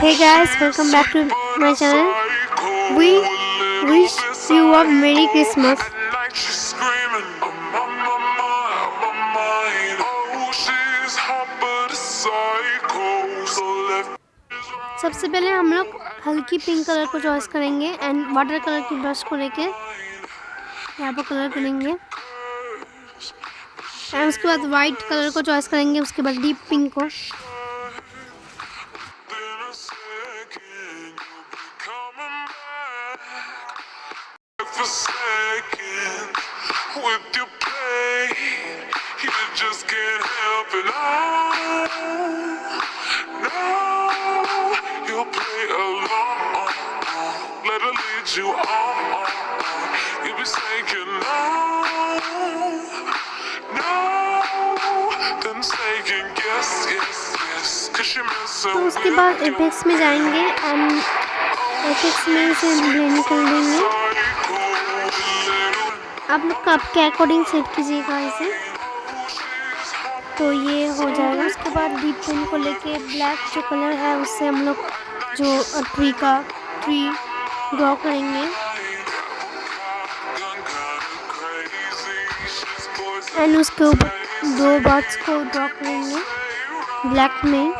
Hey guys, welcome back to my channel. We wish you a Merry Christmas. सबसे पहले हम लोग हल्की पिंक कलर को चॉइस करेंगे एंड वाटर कलर की ब्रश को लेके यहाँ पर कलर करेंगे एंड उसके बाद वाइट कलर को चॉइस करेंगे, उसके बाद डीप पिंक को। तो उसके बाद एपेक्स में जाएंगे एंड एपेक्स में इसे ब्लेंड कर देंगे। आप लोग आपके अकॉर्डिंग सेट कीजिएगा इसे, तो ये हो जाएगा। उसके बाद डीप पेन को लेके ब्लैक जो कलर है उससे हम लोग जो ट्री ड्रॉ करेंगे एंड उसके ऊपर दो बर्ड्स को ड्रॉ करेंगे ब्लैक में।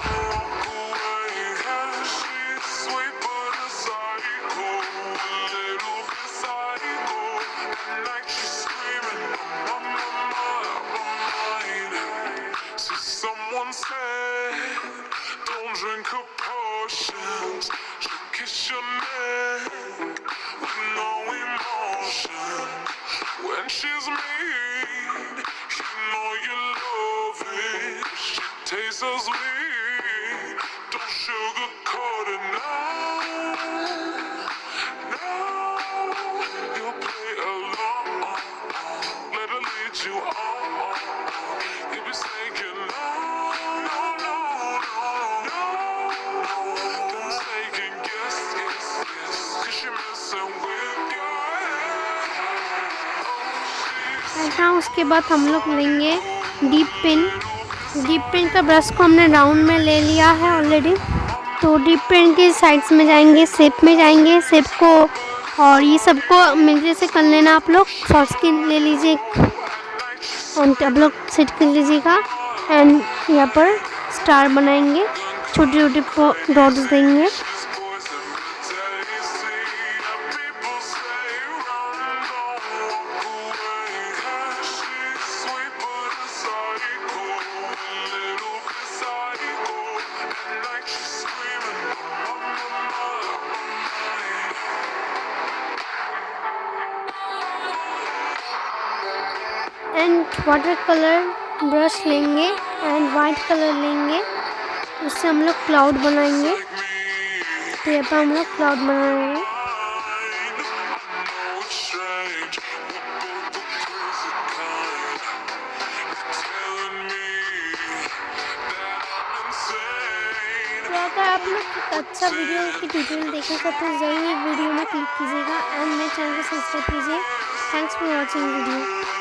हाँ, उसके बाद हम लोग लेंगे डीप पेन का ब्रश को हमने राउंड में ले लिया है ऑलरेडी। तो डीप पेन के साइड्स में जाएंगे, शेप में जाएंगे, शेप को और ये सबको मेरे से कर लेना। आप लोग शॉर्ट स्क्रीन ले लीजिए एंड आप लोग सेट कर लीजिएगा एंड यहाँ पर स्टार बनाएंगे, छोटे छोटे डॉट्स देंगे। एंड वाटर कलर ब्रश लेंगे एंड वाइट कलर लेंगे, उससे हम लोग क्लाउड बनाएंगे। तो यहाँ पर हम लोग क्लाउड बनाएंगे। तो अगर आप लोग अच्छा वीडियो की ट्यूटोरियल देखेंगे तो ज़रूर वीडियो में क्लिक कीजिएगा एंड मेरे चैनल को सब्सक्राइब कीजिए। Thanks for watching video.